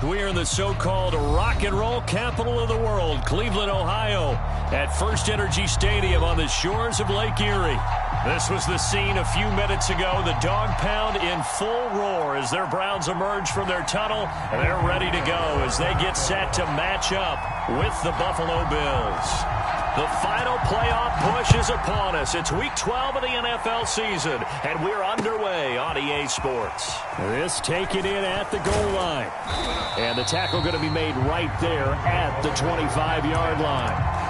We are in the so-called rock and roll capital of the world, Cleveland, Ohio, at First Energy Stadium on the shores of Lake Erie. This was the scene a few minutes ago. The dog pound in full roar as their Browns emerge from their tunnel. And they're ready to go as they get set to match up with the Buffalo Bills. The final playoff push is upon us. It's week 12 of the NFL season, and we're underway on EA Sports. This taken in at the goal line. And the tackle going to be made right there at the 25-yard line.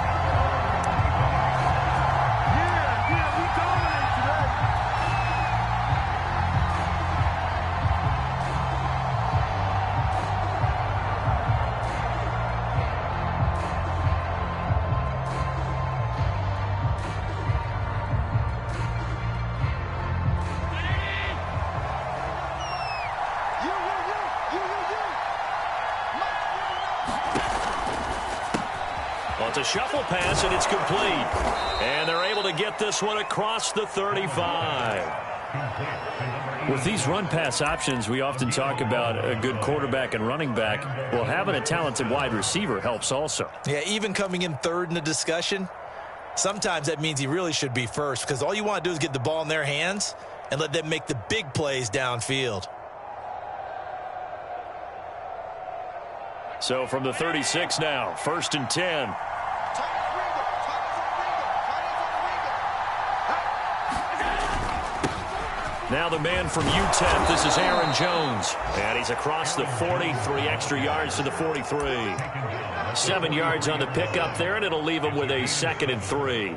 It's a shuffle pass, and it's complete. And they're able to get this one across the 35. With these run-pass options, we often talk about a good quarterback and running back. Well, having a talented wide receiver helps also. Yeah, even coming in third in the discussion, sometimes that means he really should be first, because all you want to do is get the ball in their hands and let them make the big plays downfield. So from the 36 now, 1st and 10. Now the man from UTEP, this is Aaron Jones. And he's across the 40, 3 extra yards to the 43. 7 yards on the pickup there, and it'll leave him with a 2nd and 3.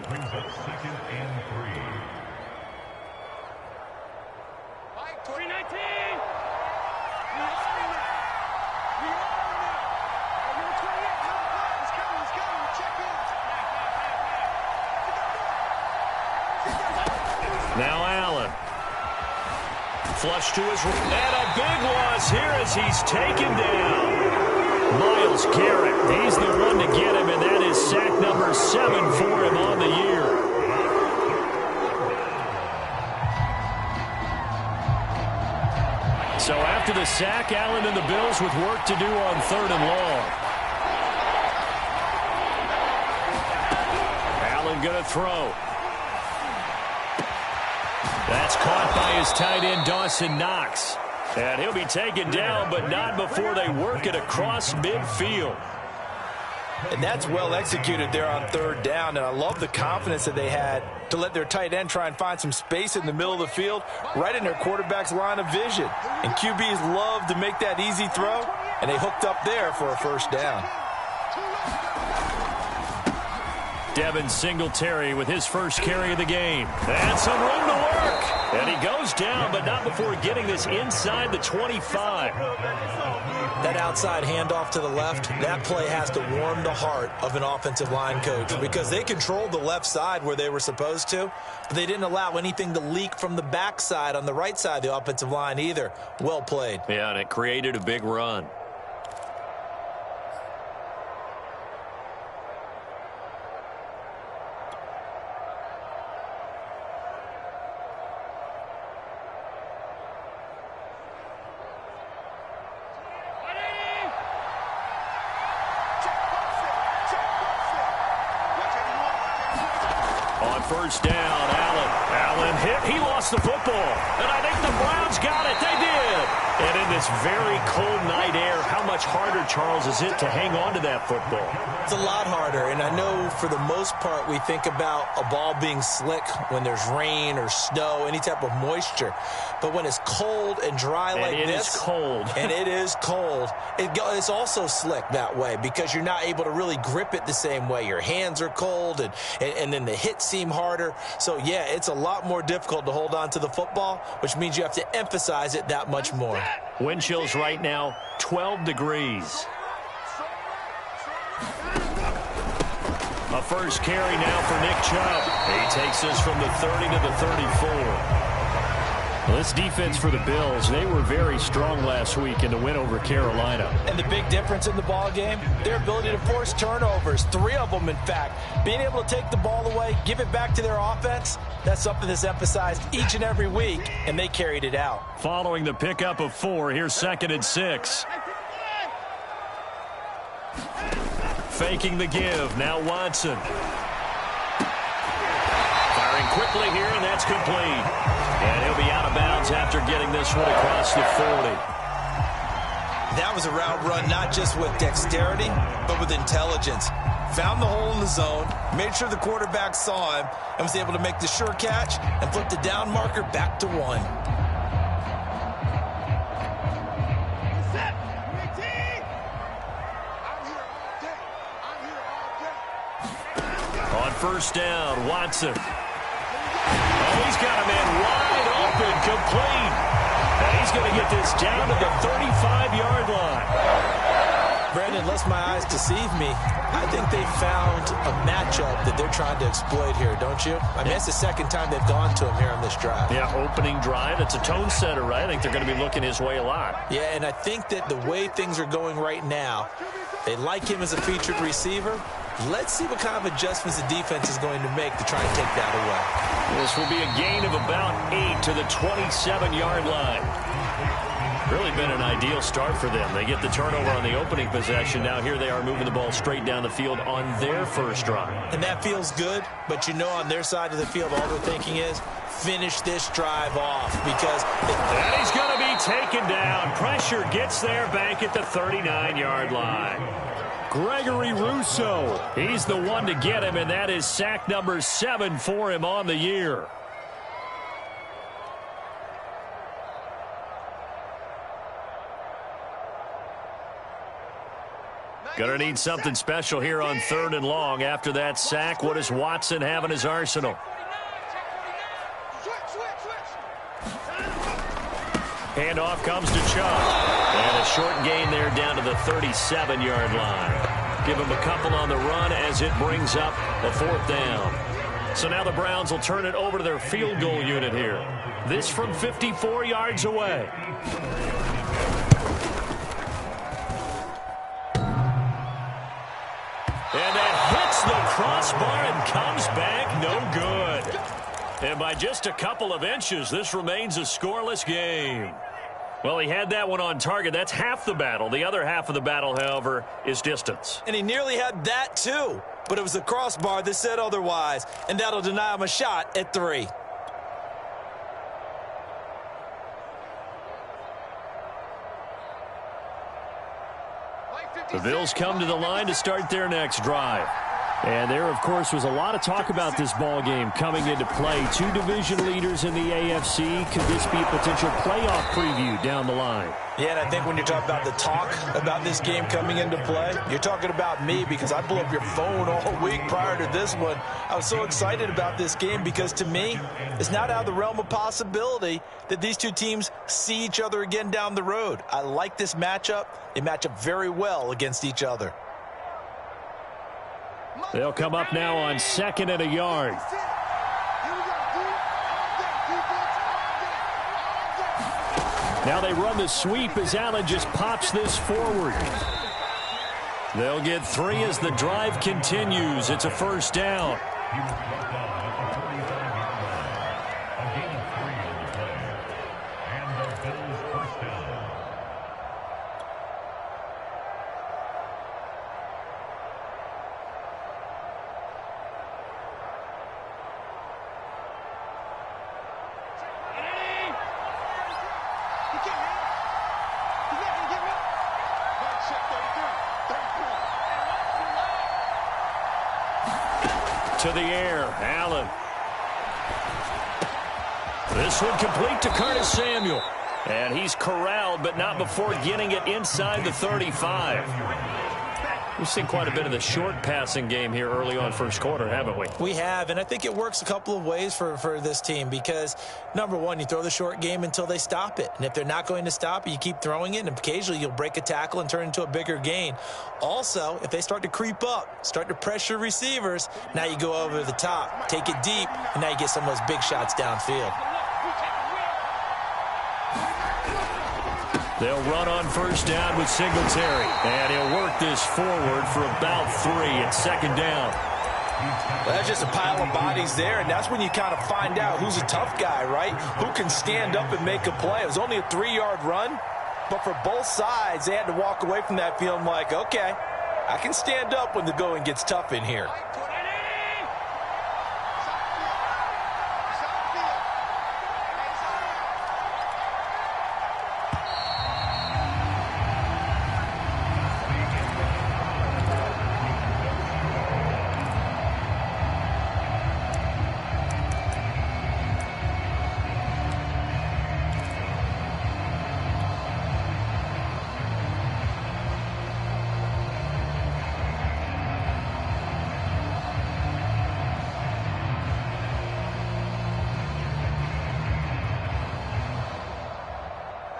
Now Allen. Flush to his right. And a big loss here as he's taken down. Myles Garrett, he's the one to get him, and that is sack number 7 for him on the year. So after the sack, Allen and the Bills with work to do on 3rd and long. Allen going to throw. That's caught by his tight end, Dawson Knox. And he'll be taken down, but not before they work it across midfield. And that's well executed there on 3rd down. And I love the confidence that they had to let their tight end try and find some space in the middle of the field, right in their quarterback's line of vision. And QBs love to make that easy throw, and they hooked up there for a 1st down. Devin Singletary with his first carry of the game. And some room to work. And he goes down, but not before getting this inside the 25. That outside handoff to the left, that play has to warm the heart of an offensive line coach, because they controlled the left side where they were supposed to, but they didn't allow anything to leak from the backside on the right side of the offensive line either. Well played. Yeah, and it created a big run. On 1st down, Allen hit. He lost the football. And I think the Browns got it. They did. And in this very cold night air, how much harder, Charles, is it to hang on to that football? It's a lot harder. And I know for the most part we think about a ball being slick when there's rain or snow, any type of moisture. But when it's cold and dry like this. And it is cold. And it is cold. It's also slick that way because you're not able to really grip it the same way. Your hands are cold and then the hits seem harder. So, yeah, it's a lot more difficult to hold on to the football, which means you have to emphasize it that much more. Wind chills right now, 12 degrees. A first carry now for Nick Chubb. He takes this from the 30 to the 34. Well, this defense for the Bills, they were very strong last week in the win over Carolina. And the big difference in the ball game, their ability to force turnovers, 3 of them in fact. Being able to take the ball away, give it back to their offense, that's something that's emphasized each and every week, and they carried it out. Following the pickup of 4, here's 2nd and 6. faking the give. Now Watson. Firing quickly here, and that's complete. And he'll be out of bounds after getting this one across the 40. That was a route run not just with dexterity, but with intelligence. Found the hole in the zone, made sure the quarterback saw him, and was able to make the sure catch and flip the down marker back to 1. On first down, Watson. Oh, he's got a man wide open, complete. And he's going to get this down to the 35-yard line. Brandon, unless my eyes deceive me, I think they found a matchup that they're trying to exploit here, don't you? I mean, it's the second time they've gone to him here on this drive. Yeah, opening drive. It's a tone setter, right? I think they're going to be looking his way a lot. Yeah, and I think that the way things are going right now, they like him as a featured receiver. Let's see what kind of adjustments the defense is going to make to try and take that away. This will be a gain of about 8 to the 27-yard line. Really been an ideal start for them. They get the turnover on the opening possession. Now here they are moving the ball straight down the field on their first drive. And that feels good, but you know on their side of the field all they're thinking is finish this drive off because... And he's going to be taken down. Pressure gets there back at the 39-yard line. Gregory Rousseau, he's the one to get him, and that is sack number 7 for him on the year. Gonna need something special here on 3rd and long. After that sack, what does Watson have in his arsenal? Handoff comes to Chubb. And a short gain there down to the 37-yard line. Give him a couple on the run as it brings up a 4th down. So now the Browns will turn it over to their field goal unit here. This from 54 yards away. And that hits the crossbar and comes back no good. And by just a couple of inches, this remains a scoreless game. Well, he had that one on target. That's half the battle. The other half of the battle, however, is distance. And he nearly had that, too. But it was the crossbar that said otherwise. And that'll deny him a shot at 3. The Bills come to the line to start their next drive. And there, of course, was a lot of talk about this ball game coming into play. 2 division leaders in the AFC. Could this be a potential playoff preview down the line? Yeah, and I think when you talk about the talk about this game coming into play, you're talking about me because I blew up your phone all week prior to this one. I was so excited about this game because, to me, it's not out of the realm of possibility that these two teams see each other again down the road. I like this matchup. They match up very well against each other. They'll come up now on 2nd and a yard. Now they run the sweep as Allen just pops this forward. They'll get 3 as the drive continues. It's a 1st down. To the air, Allen. This one complete to Curtis Samuel. And he's corralled, but not before getting it inside the 35. We've seen quite a bit of the short passing game here early on first quarter, haven't we? We have, and I think it works a couple of ways for this team because, number one, you throw the short game until they stop it. And if they're not going to stop it, you keep throwing it, and occasionally you'll break a tackle and turn it into a bigger gain. Also, if they start to creep up, start to pressure receivers, now you go over the top, take it deep, and now you get some of those big shots downfield. They'll run on first down with Singletary. And he'll work this forward for about 3 at 2nd down. Well, that's just a pile of bodies there, and that's when you kind of find out who's a tough guy, right? Who can stand up and make a play. It was only a 3-yard run, but for both sides, they had to walk away from that feeling like, okay, I can stand up when the going gets tough in here.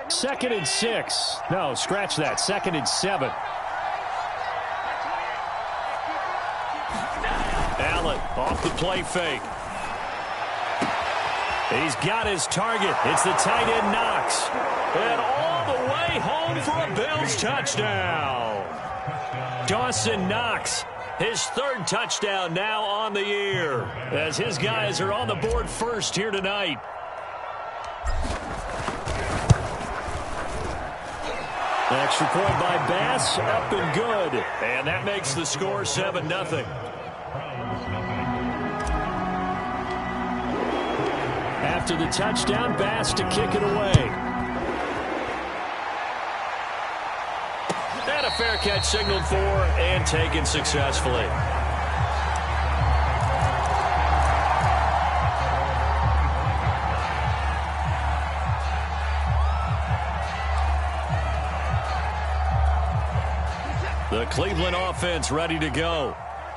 Second and 6. No, scratch that. Second and 7. Allen off the play fake. He's got his target. It's the tight end Knox. And all the way home for a Bills touchdown. Dawson Knox, his third touchdown now on the year, as his guys are on the board first here tonight. Extra point by Bass, up and good. And that makes the score 7-0. After the touchdown, Bass to kick it away. And a fair catch signaled for and taken successfully. The Cleveland offense ready to go.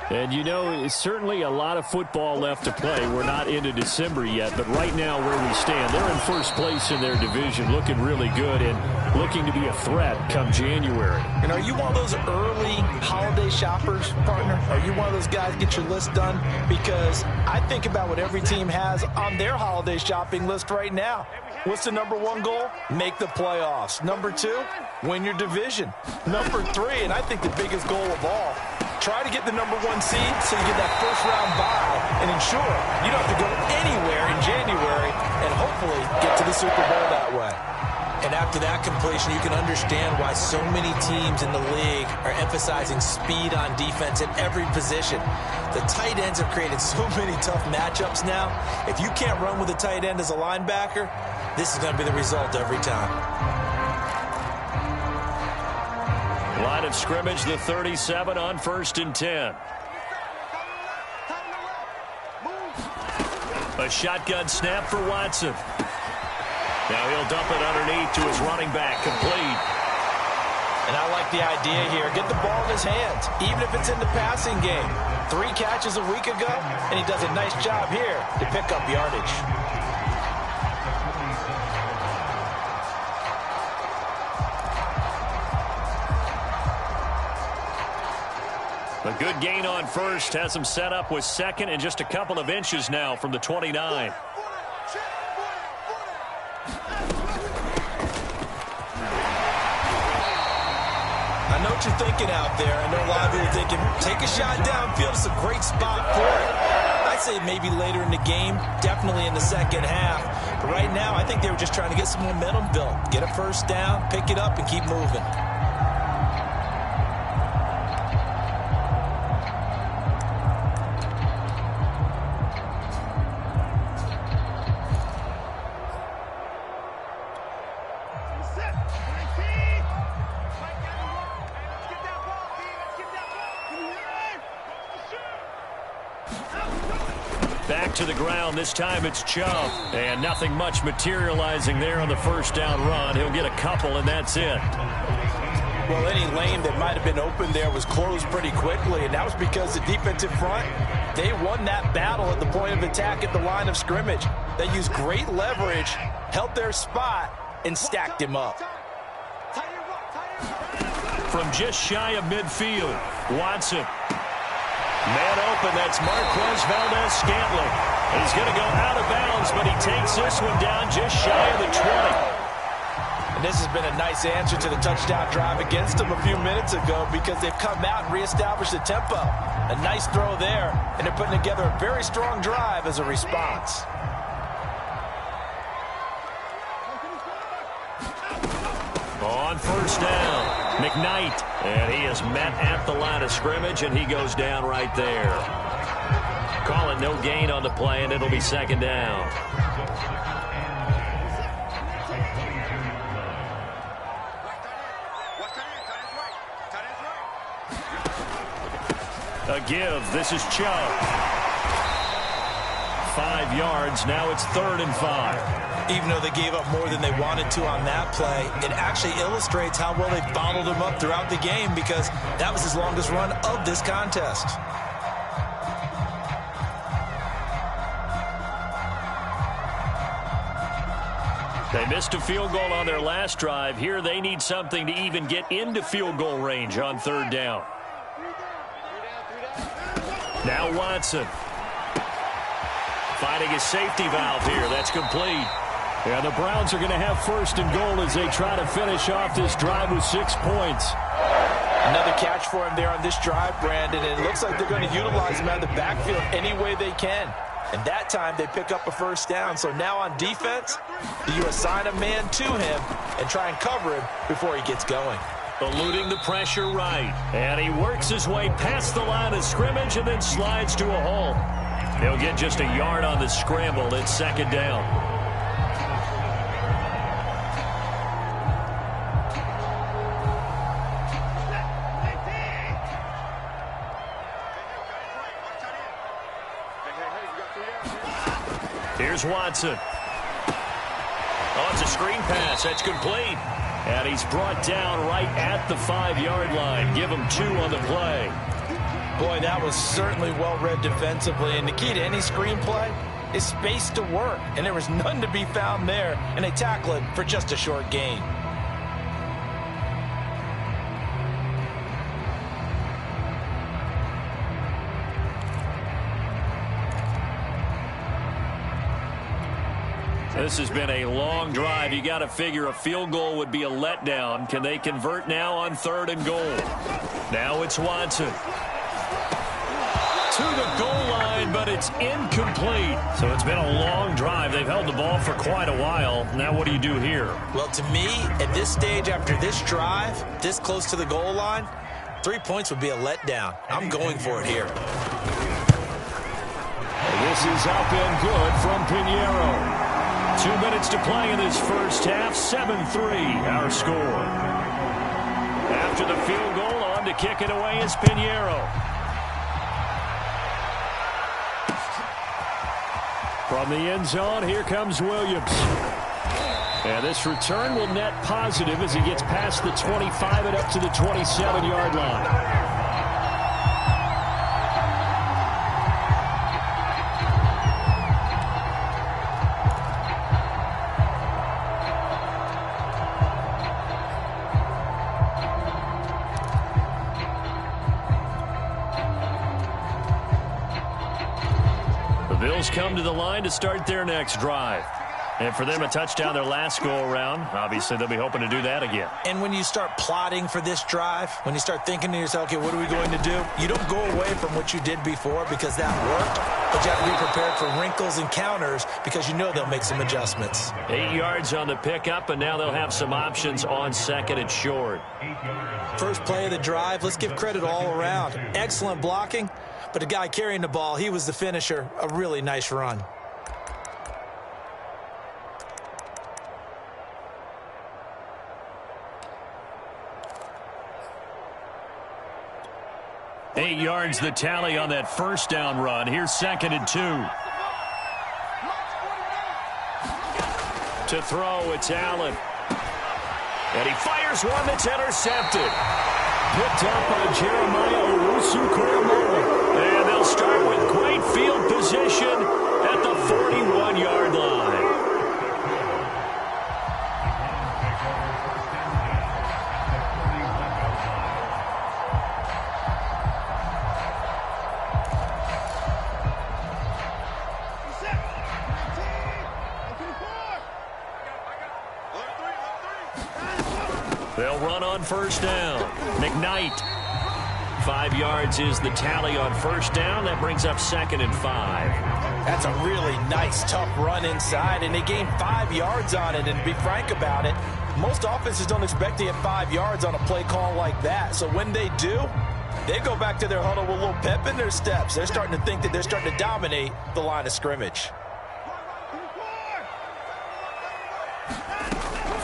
And, you know, it's certainly a lot of football left to play. We're not into December yet, but right now where we stand, they're in first place in their division, looking really good and looking to be a threat come January. And are you one of those early holiday shoppers, partner? Are you one of those guys get your list done? Because I think about what every team has on their holiday shopping list right now. What's the number one goal? Make the playoffs. Number 2, win your division. Number 3, and I think the biggest goal of all, try to get the number 1 seed so you get that first-round bye and ensure you don't have to go anywhere in January and hopefully get to the Super Bowl that way. And after that completion, you can understand why so many teams in the league are emphasizing speed on defense at every position. The tight ends have created so many tough matchups now. If you can't run with a tight end as a linebacker, this is going to be the result every time. Line of scrimmage, the 37 on 1st and 10. A shotgun snap for Watson. Now he'll dump it underneath to his running back, complete. And I like the idea here. Get the ball in his hands, even if it's in the passing game. 3 catches a week ago, and he does a nice job here to pick up yardage. A good gain on first has him set up with second and just a couple of inches now from the 29. I know what you're thinking out there. I know a lot of you are thinking, take a shot downfield. It's a great spot for it. I'd say maybe later in the game, definitely in the second half. But right now, I think they were just trying to get some momentum built. Get a first down, pick it up, and keep moving. Back to the ground. This time it's Chubb. And nothing much materializing there on the first down run. He'll get a couple, and that's it. Well, any lane that might have been open there was closed pretty quickly, and that was because the defensive front, they won that battle at the point of attack at the line of scrimmage. They used great leverage, held their spot, and stacked him up. From just shy of midfield, Watson. Man open, that's Marquez Valdez-Scantling. He's going to go out of bounds, but he takes this one down just shy of the 20. And this has been a nice answer to the touchdown drive against them a few minutes ago because they've come out and reestablished the tempo. A nice throw there, and they're putting together a very strong drive as a response. On first down. McKnight, and he is met at the line of scrimmage, and he goes down right there. Call it no gain on the play, and it'll be second down. A give. This is Chubb. 5 yards. Now it's 3rd and 5. Even though they gave up more than they wanted to on that play, it actually illustrates how well they bottled him up throughout the game, because that was his longest run of this contest. They missed a field goal on their last drive. Here they need something to even get into field goal range on 3rd down. Now Watson. Finding his safety valve here. That's complete. Yeah, the Browns are going to have 1st and goal as they try to finish off this drive with 6 points. Another catch for him there on this drive, Brandon, and it looks like they're going to utilize him out of the backfield any way they can. And that time they pick up a 1st down. So now on defense, you assign a man to him and try and cover him before he gets going. Eluding the pressure right. And he works his way past the line of scrimmage and then slides to a halt. He'll get just a yard on the scramble. It's 2nd down. Here's Watson. Oh, it's a screen pass. That's complete. And he's brought down right at the 5-yard line. Give him 2 on the play. Boy, that was certainly well-read defensively. And the key to any screen play is space to work. And there was none to be found there. And they tackle it for just a short gain. This has been a long drive. You got to figure a field goal would be a letdown. Can they convert now on 3rd and goal? Now it's Watson. To the goal line, but it's incomplete. So it's been a long drive. They've held the ball for quite a while. Now what do you do here? Well, to me, at this stage after this drive, this close to the goal line, 3 points would be a letdown. I'm going for it here. This is up and good from Pinheiro. 2 minutes to play in this first half. 7-3 our score. After the field goal, on to kick it away is Pinheiro. From the end zone, here comes Williams. And this return will net positive as he gets past the 25 and up to the 27-yard line. Bills come to the line to start their next drive. And for them, a touchdown their last go-around. Obviously, they'll be hoping to do that again. And when you start plotting for this drive, when you start thinking to yourself, okay, what are we going to do? You don't go away from what you did before because that worked, but you have to be prepared for wrinkles and counters because you know they'll make some adjustments. 8 yards on the pickup, and now they'll have some options on 2nd and short. First play of the drive, let's give credit all around. Excellent blocking, but the guy carrying the ball, he was the finisher. A really nice run. Eight yards the tally on that first down run. Here's 2nd and 2. To throw, it's Allen. And he fires one that's intercepted. Picked up by Jeremiah Owusu-Koramoah. And they'll start with great field position at the 41-yard line. They'll run on first down. McKnight. 5 yards is the tally on first down. That brings up 2nd and 5. That's a really nice, tough run inside, and they gained 5 yards on it. And to be frank about it, Most offenses don't expect to get 5 yards on a play call like that. So when they do, they go back to their huddle with a little pep in their steps. They're starting to think that they're starting to dominate the line of scrimmage.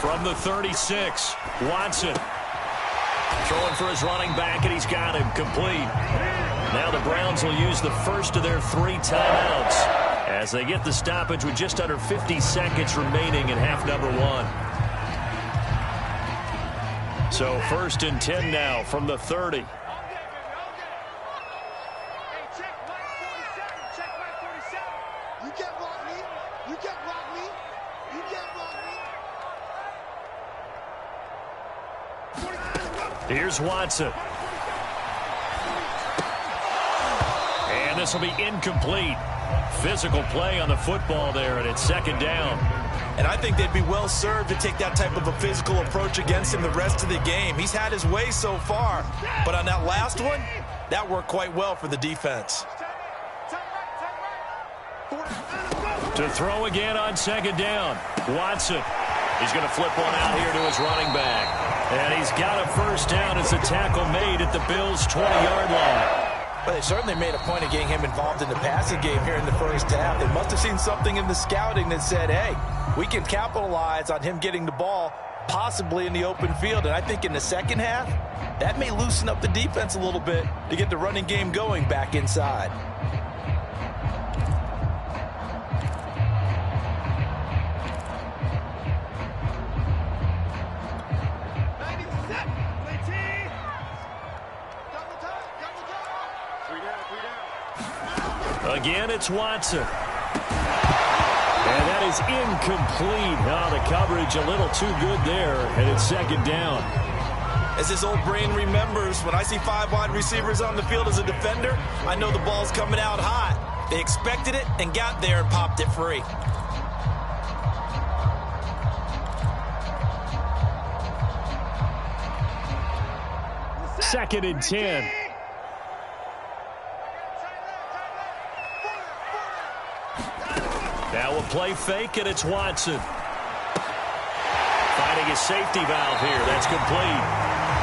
From the 36, Watson. Throwing for his running back, and he's got him complete. Now the Browns will use the first of their 3 timeouts as they get the stoppage with just under 50 seconds remaining in half number 1. So 1st and 10 now from the 30. Here's Watson. And this will be incomplete. Physical play on the football there, and it's 2nd down. And I think they'd be well served to take that type of a physical approach against him the rest of the game. He's had his way so far, but on that last one, that worked quite well for the defense. To throw again on 2nd down. Watson. He's going to flip one out here to his running back. And he's got a 1st down as the tackle made at the Bills' 20-yard line. Well, they certainly made a point of getting him involved in the passing game here in the first half. They must have seen something in the scouting that said, hey, we can capitalize on him getting the ball possibly in the open field. And I think in the second half, that may loosen up the defense a little bit to get the running game going back inside. Again, it's Watson. And that is incomplete. Oh, the coverage a little too good there, and it's 2nd down. As his old brain remembers, when I see 5 wide receivers on the field as a defender, I know the ball's coming out hot. They expected it and got there and popped it free. Second and 10. Now a play fake, and it's Watson. Finding his safety valve here. That's complete.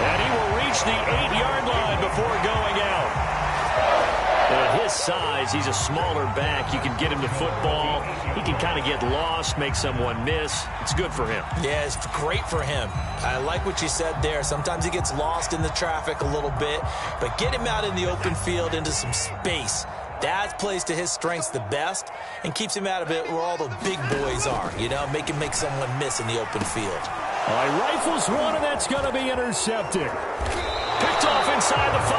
And he will reach the 8-yard line before going out. At his size, he's a smaller back. You can get him to football. He can kind of get lost, make someone miss. It's good for him. Yeah, it's great for him. I like what you said there. Sometimes he gets lost in the traffic a little bit, but get him out in the open field into some space. That plays to his strengths the best and keeps him out of it where all the big boys are, you know, make someone miss in the open field. All right, rifles one, and that's going to be intercepted. Picked off inside the 5.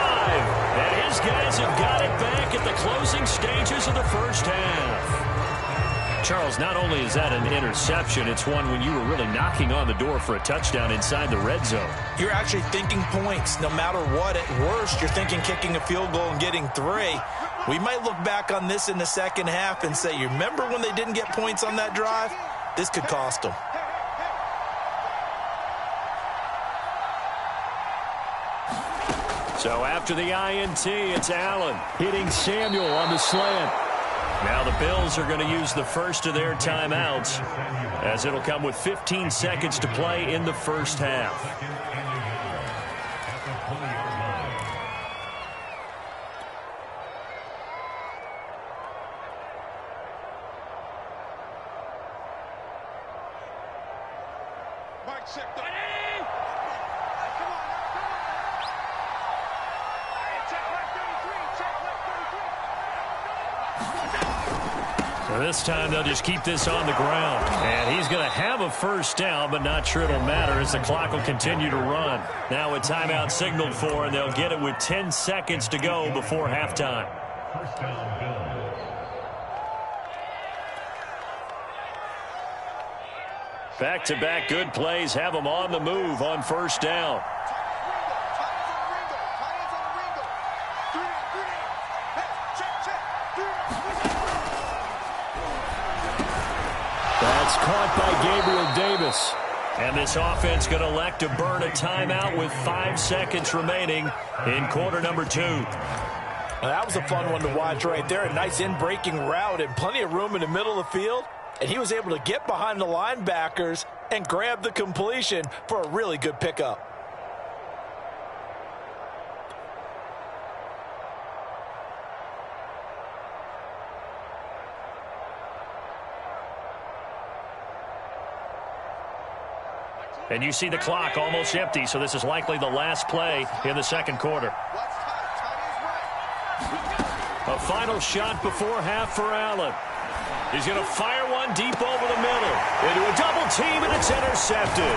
And his guys have got it back at the closing stages of the first half. Charles, not only is that an interception, it's one when you were really knocking on the door for a touchdown inside the red zone. You're actually thinking points no matter what. At worst, you're thinking kicking a field goal and getting 3. We might look back on this in the second half and say, you remember when they didn't get points on that drive? This could cost them. So after the INT, it's Allen hitting Samuel on the slant. Now the Bills are going to use the first of their timeouts, as it'll come with 15 seconds to play in the first half. So this time they'll just keep this on the ground. And he's going to have a 1st down, but not sure it'll matter as the clock will continue to run. Now a timeout signaled for, and they'll get it with 10 seconds to go before halftime. Back-to-back good plays have them on the move on 1st down. That's caught by Gabriel Davis. And this offense going to elect to burn a timeout with 5 seconds remaining in quarter number 2. Now, that was a fun one to watch right there. A nice in-breaking route and plenty of room in the middle of the field. And he was able to get behind the linebackers and grabbed the completion for a really good pickup. And you see the clock almost empty, so this is likely the last play in the second quarter. A final shot before half for Allen. He's going to fire one deep over the middle. Into a double team, and it's intercepted.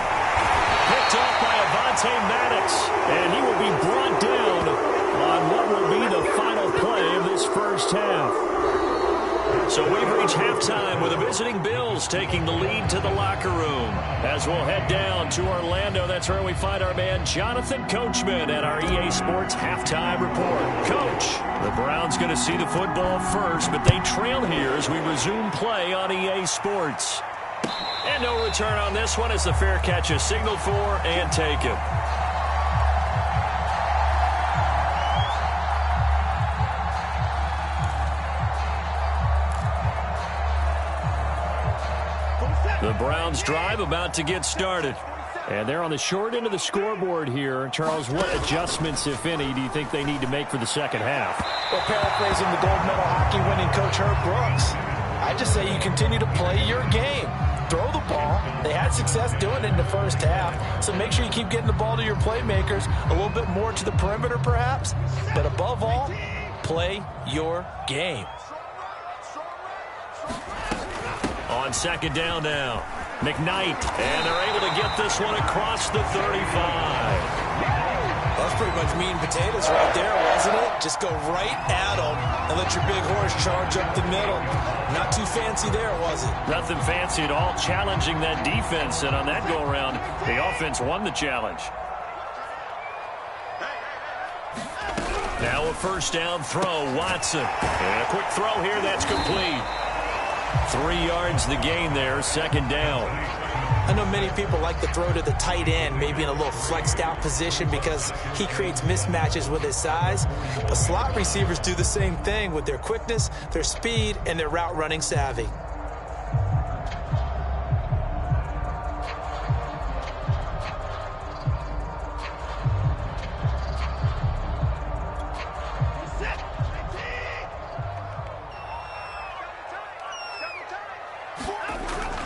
Picked off by Avonte Maddox, and he will be brought down on what will be the final play of this first half. So we've reached halftime with the visiting Bills taking the lead to the locker room. As we'll head down to Orlando, that's where we find our man Jonathan Coachman at our EA Sports Halftime Report. Coach, the Browns going to see the football first, but they trail here as we resume play on EA Sports. And no return on this one as the fair catch is signaled for and taken. The Browns drive about to get started. And they're on the short end of the scoreboard here. Charles, what adjustments, if any, do you think they need to make for the second half? Well, paraphrasing the gold medal hockey winning coach Herb Brooks, I just say you continue to play your game. Throw the ball. They had success doing it in the first half, so make sure you keep getting the ball to your playmakers, a little bit more to the perimeter perhaps, but above all, play your game. On second down now, McKnight, and they're able to get this one across the 35. That's pretty much meat and potatoes right there, wasn't it? Just go right at them and let your big horse charge up the middle. Not too fancy there, was it? Nothing fancy at all, challenging that defense, and on that go-around, the offense won the challenge. Now a first down throw, Watson. And a quick throw here, that's complete. 3 yards the gain there, second down. I know many people like to throw to the tight end, maybe in a little flexed out position because he creates mismatches with his size. But slot receivers do the same thing with their quickness, their speed, and their route running savvy.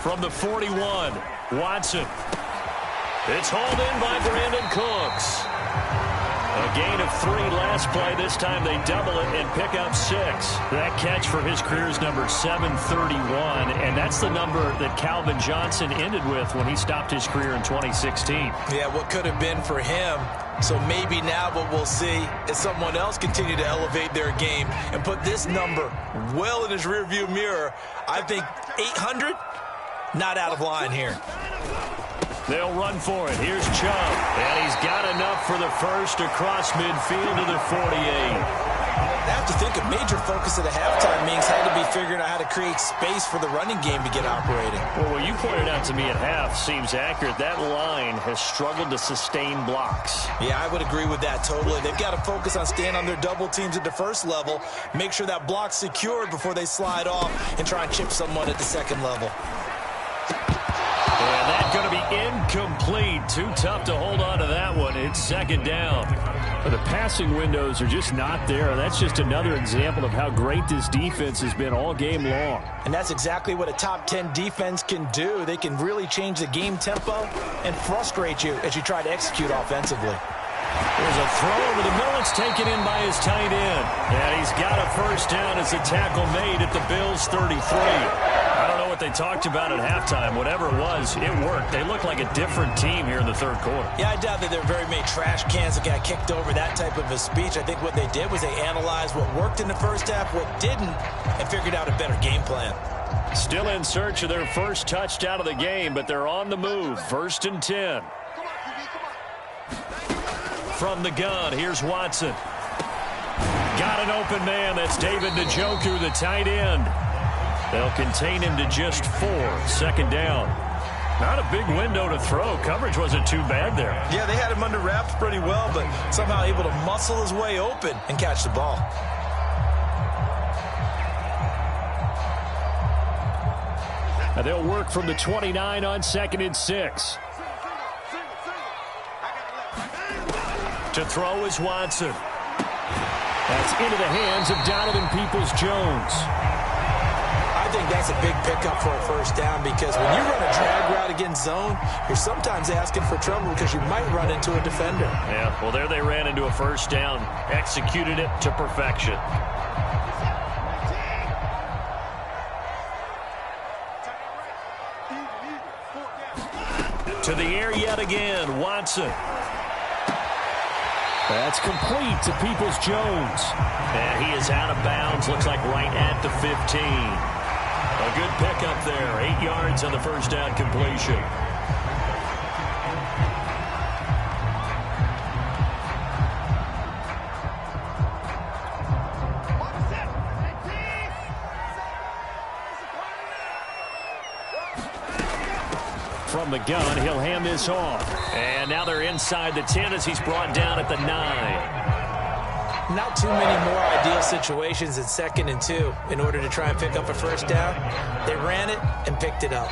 From the 41, Watson. It's hauled in by Brandon Cooks. A gain of 3 last play. This time they double it and pick up 6. That catch for his career's number 731, and that's the number that Calvin Johnson ended with when he stopped his career in 2016. Yeah, what could have been for him. So maybe now what we'll see is someone else continue to elevate their game and put this number well in his rearview mirror. I think 800, not out of line here. They'll run for it. Here's Chubb. And he's got enough for the first across midfield to the 48. I have to think a major focus at the halftime means had to be figuring out how to create space for the running game to get operating. Well, what you pointed out to me at half seems accurate. That line has struggled to sustain blocks. Yeah, I would agree with that totally. They've got to focus on staying on their double teams at the first level, make sure that block's secured before they slide off and try and chip someone at the second level. And that's going to be incomplete. Too tough to hold on to that one. It's second down. But the passing windows are just not there. That's just another example of how great this defense has been all game long. And that's exactly what a top 10 defense can do. They can really change the game tempo and frustrate you as you try to execute offensively. There's a throw over the middle. It's taken in by his tight end. And he's got a first down as the tackle made at the Bills' 33. I don't know what they talked about at halftime. Whatever it was, it worked. They look like a different team here in the third quarter. Yeah, I doubt that there were very many trash cans that got kicked over, that type of a speech. I think what they did was they analyzed what worked in the first half, what didn't, and figured out a better game plan. Still in search of their first touchdown of the game, but they're on the move. 1st and 10. From the gun, here's Watson. Got an open man. That's David Njoku, the tight end. They'll contain him to just 4. 2nd down. Not a big window to throw. Coverage wasn't too bad there. Yeah, they had him under wraps pretty well, but somehow able to muscle his way open and catch the ball. And they'll work from the 29 on 2nd and 6. To throw is Watson. That's into the hands of Donovan Peoples-Jones. I think that's a big pickup for a first down because when you run a drag route against zone, you're sometimes asking for trouble because you might run into a defender. Yeah, well, there they ran into a first down. Executed it to perfection. To the air yet again, Watson. That's complete to Peoples-Jones. And he is out of bounds, looks like right at the 15. A good pickup there, 8 yards on the first down completion. From the gun, he'll hand this off. And now they're inside the 10 as he's brought down at the 9. Not too many more ideal situations in 2nd and 2 in order to try and pick up a first down. They ran it and picked it up.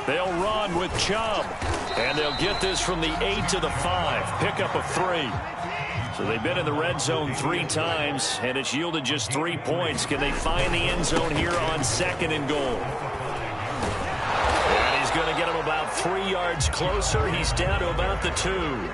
They'll run with Chubb. And they'll get this from the 8 to the 5. Pickup of 3. So they've been in the red zone 3 times, and it's yielded just 3 points. Can they find the end zone here on 2nd and goal? And he's going to get him about 3 yards closer. He's down to about the 2.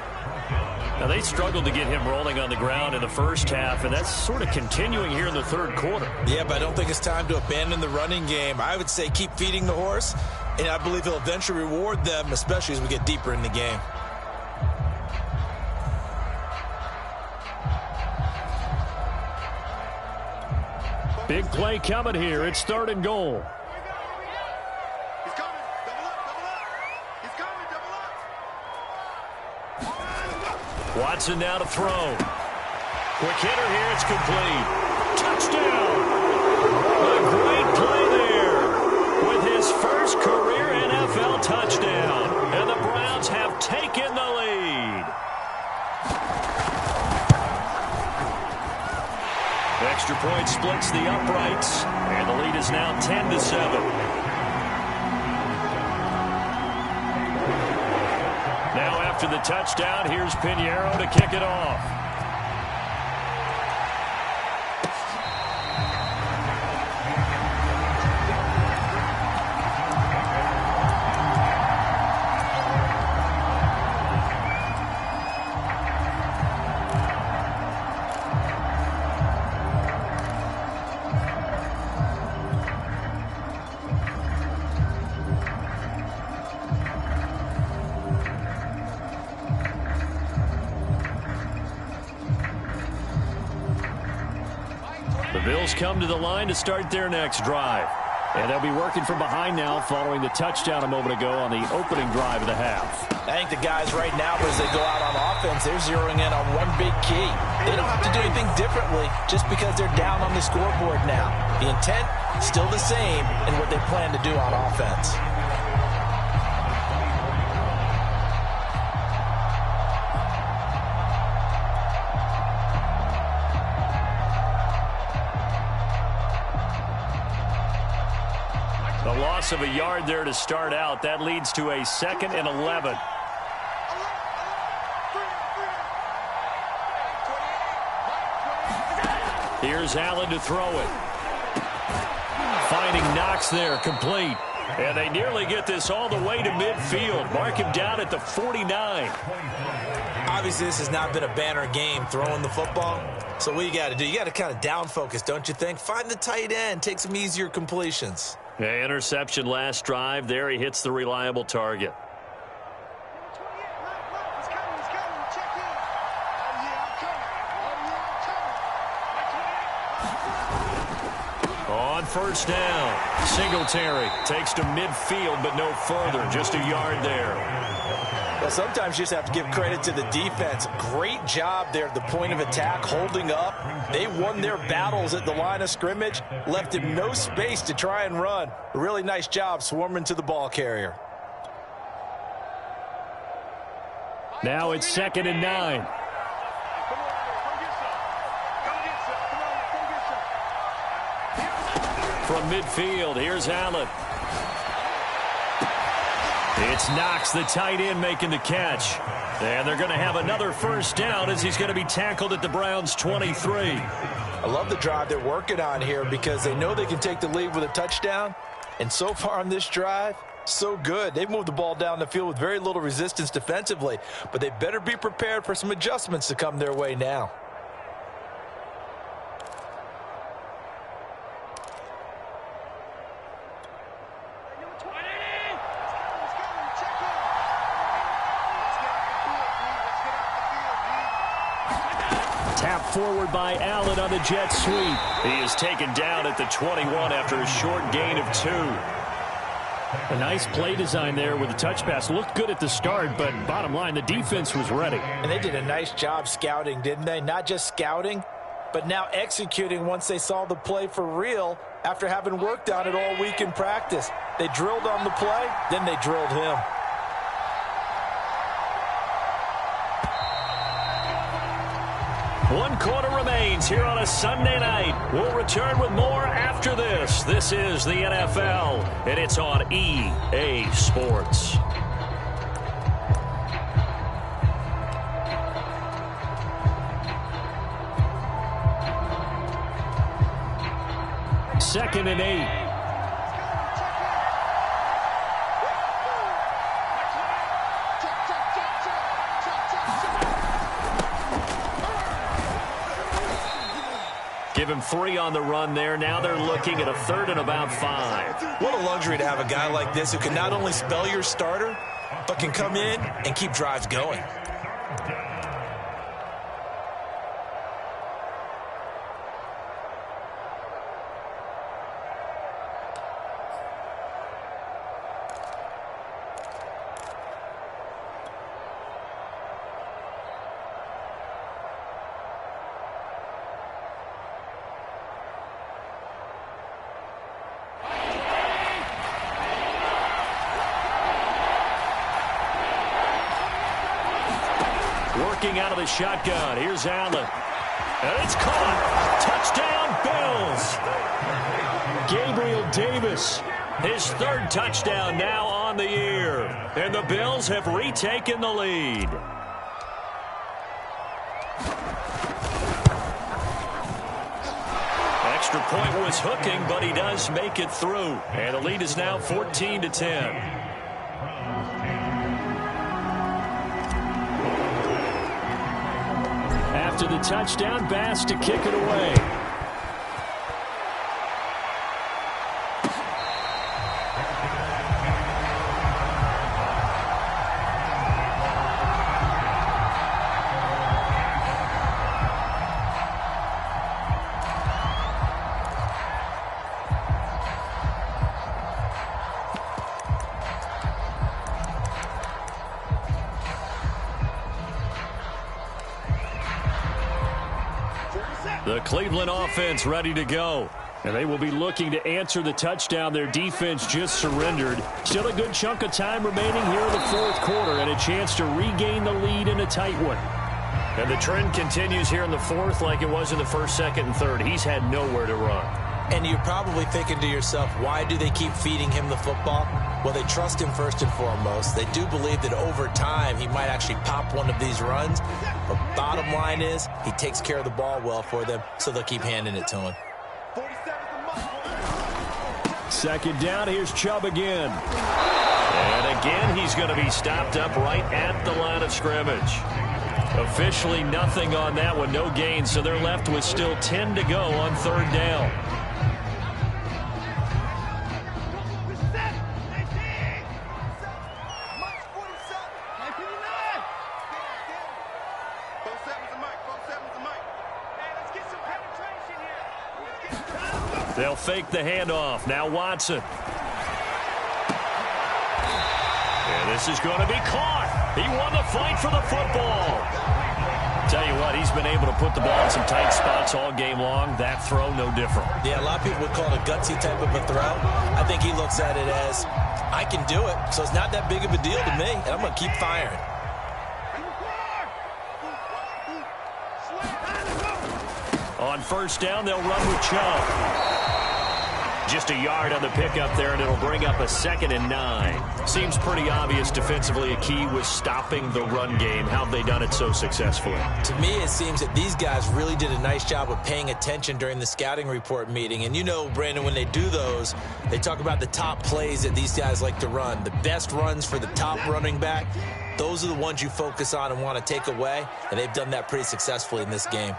Now, they struggled to get him rolling on the ground in the first half, and that's sort of continuing here in the third quarter. Yeah, but I don't think it's time to abandon the running game. I would say keep feeding the horse, and I believe he'll eventually reward them, especially as we get deeper in the game. Big play coming here. It's 3rd and goal. He's coming. Double up. He's coming. Double up. Watson now to throw. Quick hitter here. It's complete. Touchdown. A great play there with his first career NFL touchdown. And the Browns have taken the lead. Extra point splits the uprights. And the lead is now 10-7. Now after the touchdown, here's Pinheiro to kick it off. Bills come to the line to start their next drive. And they'll be working from behind now following the touchdown a moment ago on the opening drive of the half. I think the guys right now, as they go out on offense, they're zeroing in on one big key. They don't have to do anything differently just because they're down on the scoreboard now. The intent, still the same in what they plan to do on offense. The loss of a yard there to start out. That leads to a 2nd and 11. Here's Allen to throw it. Finding Knox there, complete. And they nearly get this all the way to midfield. Mark him down at the 49. Obviously, this has not been a banner game throwing the football. So what you got to do, you got to kind of down focus, don't you think? Find the tight end, take some easier completions. Yeah, interception last drive. There he hits the reliable target. On first down, Singletary takes to midfield, but no further. Just a yard there. Well, sometimes you just have to give credit to the defense. Great job there at the point of attack, holding up. They won their battles at the line of scrimmage, left him no space to try and run. A really nice job swarming to the ball carrier. Now it's 2nd and 9. From midfield, here's Allen. It's Knox, the tight end, making the catch. And they're going to have another first down as he's going to be tackled at the Browns' 23. I love the drive they're working on here because they know they can take the lead with a touchdown. And so far on this drive, so good. They've moved the ball down the field with very little resistance defensively. But they better be prepared for some adjustments to come their way now. Tap forward by Allen on the jet sweep. He is taken down at the 21 after a short gain of 2. A nice play design there with the touch pass. Looked good at the start, but bottom line, the defense was ready. And they did a nice job scouting, didn't they? Not just scouting, but now executing once they saw the play for real after having worked on it all week in practice. They drilled on the play, then they drilled him. One quarter remains here on a Sunday night. We'll return with more after this. This is the NFL, and it's on EA Sports. Second and 8. Give him 3 on the run there. Now they're looking at a 3rd and about 5. What a luxury to have a guy like this who can not only spell your starter, but can come in and keep drives going. Working out of the shotgun. Here's Allen. And it's caught. Touchdown, Bills. Gabriel Davis. His 3rd touchdown now on the year. And the Bills have retaken the lead. Extra point was hooking, but he does make it through. And the lead is now 14-10. After the touchdown, Bass to kick it away. The Cleveland offense ready to go. And they will be looking to answer the touchdown their defense just surrendered. Still a good chunk of time remaining here in the 4th quarter and a chance to regain the lead in a tight one. And the trend continues here in the 4th like it was in the 1st, 2nd, and 3rd. He's had nowhere to run. And you're probably thinking to yourself, why do they keep feeding him the football? Well, they trust him first and foremost. They do believe that over time he might actually pop one of these runs. But bottom line is he takes care of the ball well for them, so they'll keep handing it to him. 2nd down, here's Chubb again. And again, he's going to be stopped up right at the line of scrimmage. Officially nothing on that one, no gain, so they're left with still 10 to go on 3rd down. They'll fake the handoff. Now Watson. And this is going to be caught. He won the fight for the football. Tell you what, he's been able to put the ball in some tight spots all game long. That throw, no different. Yeah, a lot of people would call it a gutsy type of a throw. I think he looks at it as, I can do it, so it's not that big of a deal to me, and I'm going to keep firing. On first down, they'll run with Chubb. Just a yard on the pickup there, and it'll bring up a 2nd and 9. Seems pretty obvious defensively a key was stopping the run game. How have they done it so successfully? To me, it seems that these guys really did a nice job of paying attention during the scouting report meeting. And you know, Brandon, when they do those, they talk about the top plays that these guys like to run. The best runs for the top running back, those are the ones you focus on and want to take away. And they've done that pretty successfully in this game.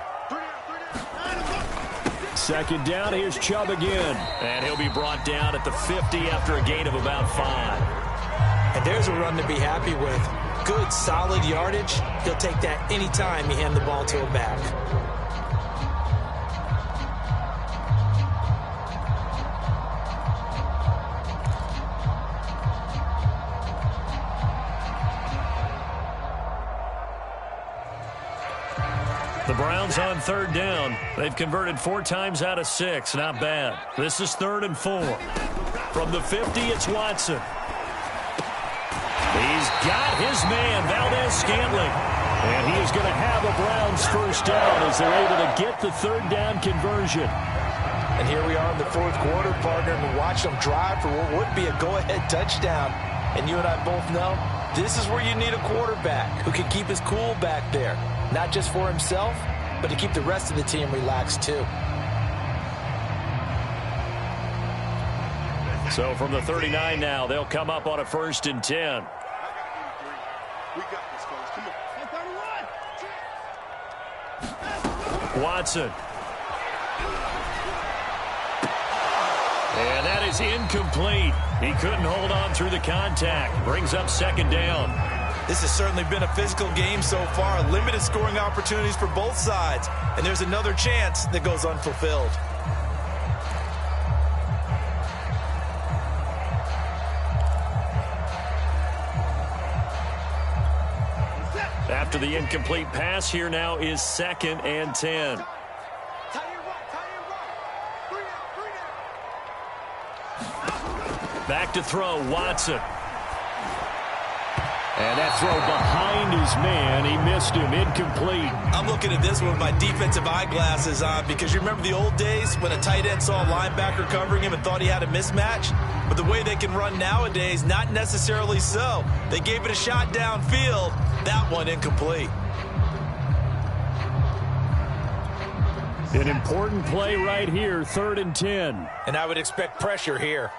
2nd down, here's Chubb again. And he'll be brought down at the 50 after a gain of about 5. And there's a run to be happy with. Good, solid yardage. He'll take that anytime you hand the ball to a back. The Browns on 3rd down. They've converted 4 times out of 6. Not bad. This is 3rd and 4. From the 50, it's Watson. He's got his man, Valdez-Scantling. And he is going to have a Browns first down as they're able to get the 3rd down conversion. And here we are in the 4th quarter, partner, and watch them drive for what would be a go-ahead touchdown. And you and I both know this is where you need a quarterback who can keep his cool back there. Not just for himself, but to keep the rest of the team relaxed too. So from the 39 now, they'll come up on a 1st and 10. We got this, fellas. Come on. Watson. And that is incomplete. He couldn't hold on through the contact. Brings up 2nd down. This has certainly been a physical game so far. Limited scoring opportunities for both sides. And there's another chance that goes unfulfilled. After the incomplete pass, here now is 2nd and 10. Back to throw, Watson. And that throw behind his man, he missed him, incomplete. I'm looking at this one with my defensive eyeglasses on because you remember the old days when a tight end saw a linebacker covering him and thought he had a mismatch? But the way they can run nowadays, not necessarily so. They gave it a shot downfield. That one incomplete. An important play right here, 3rd and 10. And I would expect pressure here.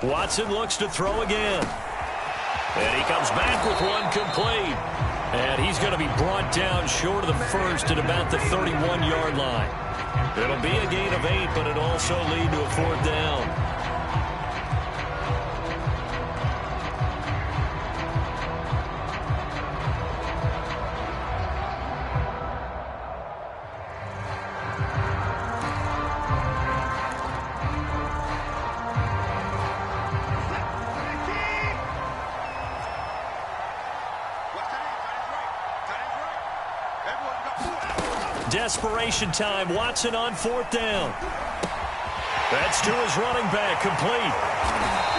Watson looks to throw again. And he comes back with one complete. And he's going to be brought down short of the 1st at about the 31-yard line. It'll be a gain of 8, but it'll also lead to a 4th down. Desperation time. Watson on 4th down. That's to his running back, complete.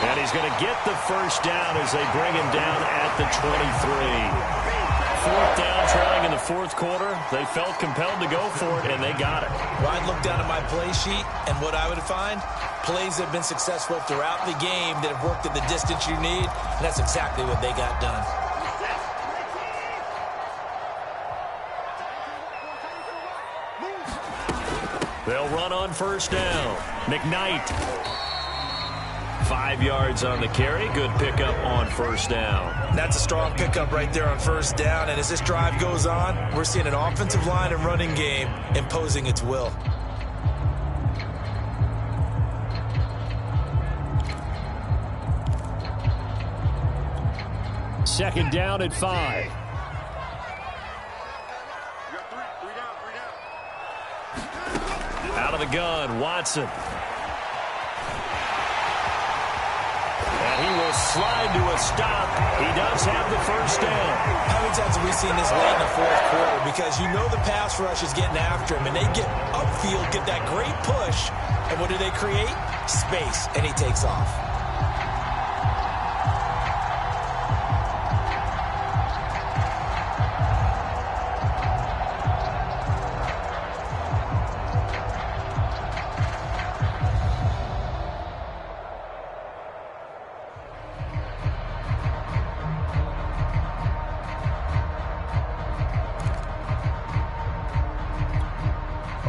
And he's going to get the first down as they bring him down at the 23. 4th down, trying in the 4th quarter. They felt compelled to go for it, and they got it. Well, I'd look down at my play sheet, and what I would find, plays have been successful throughout the game that have worked at the distance you need, and that's exactly what they got done. They'll run on first down. McKnight. 5 yards on the carry. Good pickup on first down. That's a strong pickup right there on first down. And as this drive goes on, we're seeing an offensive line and running game imposing its will. Second down at 5. Out of the gun, Watson. And he will slide to a stop. He does have the first down. How many times have we seen this late in the fourth quarter? Because you know the pass rush is getting after him, and they get upfield, get that great push, and what do they create? Space, and he takes off.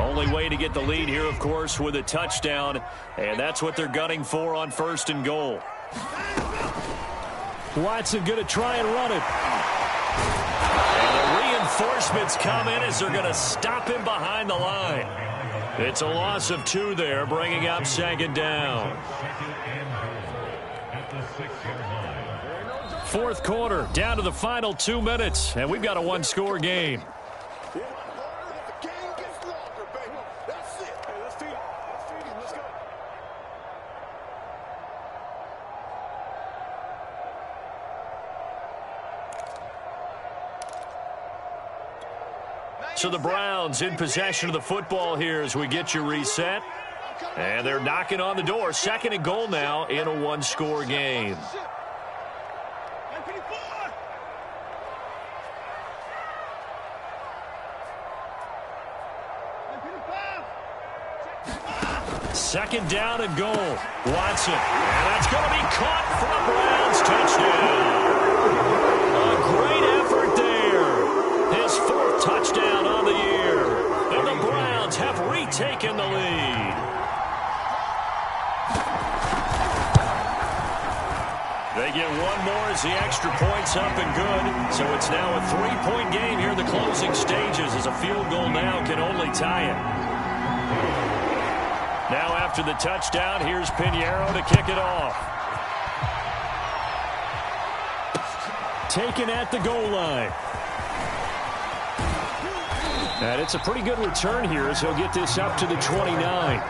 Only way to get the lead here, of course, with a touchdown, and that's what they're gunning for on 1st and goal. Watson going to try and run it. And the reinforcements come in as they're going to stop him behind the line. It's a loss of 2 there, bringing up 2nd down. 4th quarter, down to the final 2 minutes, and we've got a 1-score game. So the Browns in possession of the football here as we get you reset. And they're knocking on the door. 2nd and goal now in a 1-score game. Second down and goal. Watson. And that's going to be caught for the Browns. Touchdown. A great effort there. His 4th touchdown on the year. And the Browns have retaken the lead. They get one more as the extra point's up and good. So it's now a 3-point game here in the closing stages as a field goal now can only tie it. Now after the touchdown, here's Pinheiro to kick it off. Taken at the goal line. And it's a pretty good return here as he'll get this up to the 29.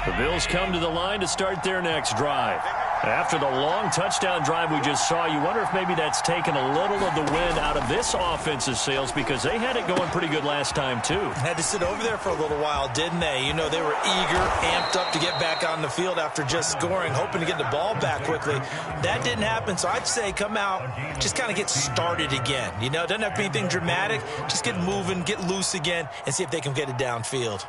The Bills come to the line to start their next drive. After the long touchdown drive we just saw, you wonder if maybe that's taken a little of the wind out of this offensive sails because they had it going pretty good last time too. Had to sit over there for a little while, didn't they? You know, they were eager, amped up to get back on the field after just scoring, hoping to get the ball back quickly. That didn't happen, so I'd say come out, just kind of get started again. You know, it doesn't have to be anything dramatic. Just get moving, get loose again, and see if they can get it downfield.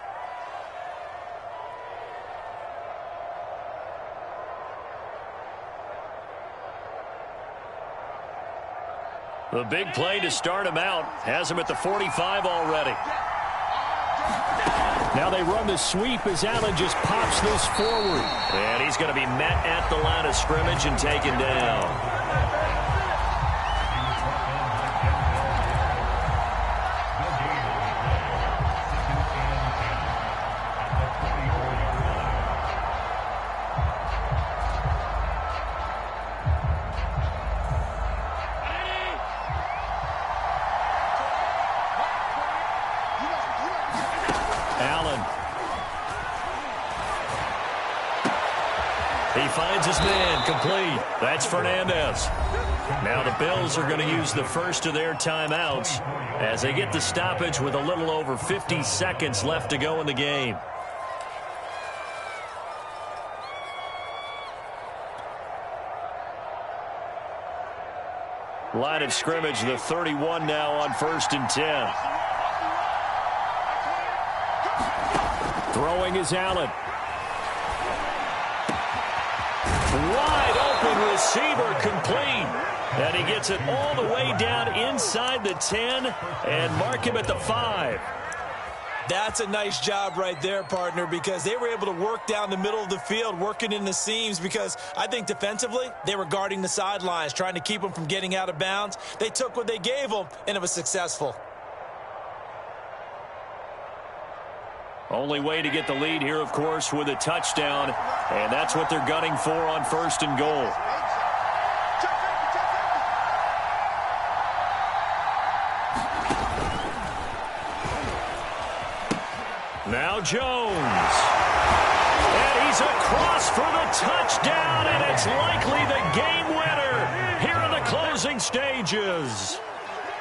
The big play to start him out has him at the 45 already. Now they run the sweep as Allen just pops this forward. And he's going to be met at the line of scrimmage and taken down. He finds his man complete. That's Fernandez. Now the Bills are going to use the first of their timeouts as they get the stoppage with a little over 50 seconds left to go in the game. Line of scrimmage, the 31 now on 1st and 10. Throwing is Allen. Wide open receiver complete. And he gets it all the way down inside the 10 and mark him at the 5. That's a nice job right there, partner, because they were able to work down the middle of the field, working in the seams, because I think defensively they were guarding the sidelines, trying to keep them from getting out of bounds. They took what they gave them, and it was successful. Only way to get the lead here, of course, with a touchdown. And that's what they're gunning for on 1st and goal. Now Jones. And he's across for the touchdown, and it's likely the game winner here in the closing stages.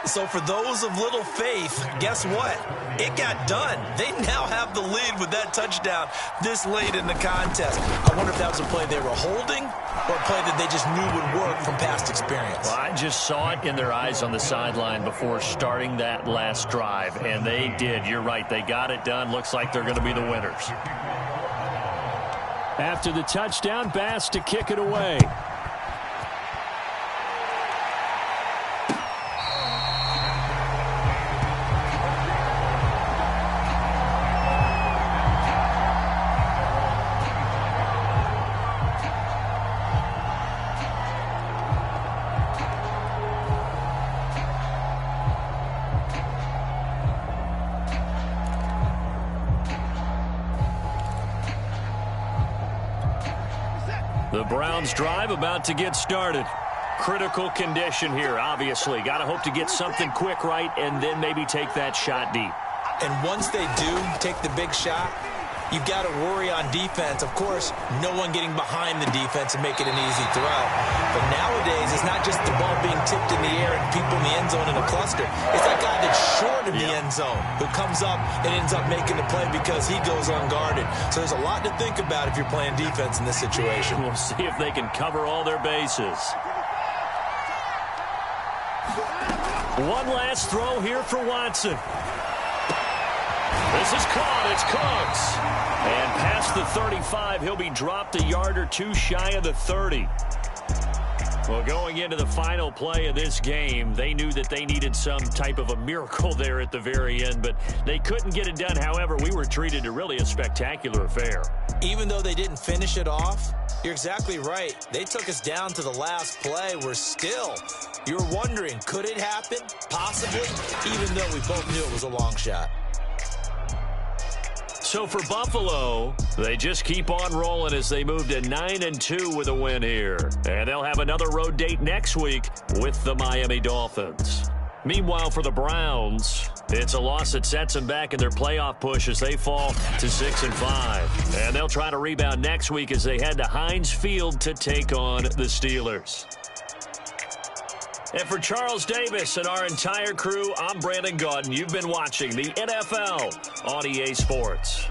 So for those of little faith, guess what? It got done. They now have the lead with that touchdown this late in the contest. I wonder if that was a play they were holding or a play that they just knew would work from past experience. Well, I just saw it in their eyes on the sideline before starting that last drive, and they did. You're right. They got it done. Looks like they're going to be the winners. After the touchdown, Bass to kick it away. The Browns drive about to get started. Critical condition here, obviously. Got to hope to get something quick right and then maybe take that shot deep. And once they do take the big shot, you've got to worry on defense. Of course, no one getting behind the defense and make it an easy throw. But nowadays, it's not just the ball being tipped in the air and people in the end zone in a cluster. It's that guy that's short of the end zone who comes up and ends up making the play because he goes unguarded. So there's a lot to think about if you're playing defense in this situation. We'll see if they can cover all their bases. One last throw here for Watson. This is caught. It's Cooks. And past the 35, he'll be dropped a yard or two shy of the 30. Well, going into the final play of this game, they knew that they needed some type of a miracle there at the very end, but they couldn't get it done. However, we were treated to really a spectacular affair. Even though they didn't finish it off, you're exactly right. They took us down to the last play. We're still, you're wondering, could it happen? Possibly, even though we both knew it was a long shot. So for Buffalo, they just keep on rolling as they move to 9-2 with a win here. And they'll have another road date next week with the Miami Dolphins. Meanwhile, for the Browns, it's a loss that sets them back in their playoff push as they fall to 6-5. And they'll try to rebound next week as they head to Heinz Field to take on the Steelers. And for Charles Davis and our entire crew, I'm Brandon Gaudin. You've been watching the NFL on EA Sports.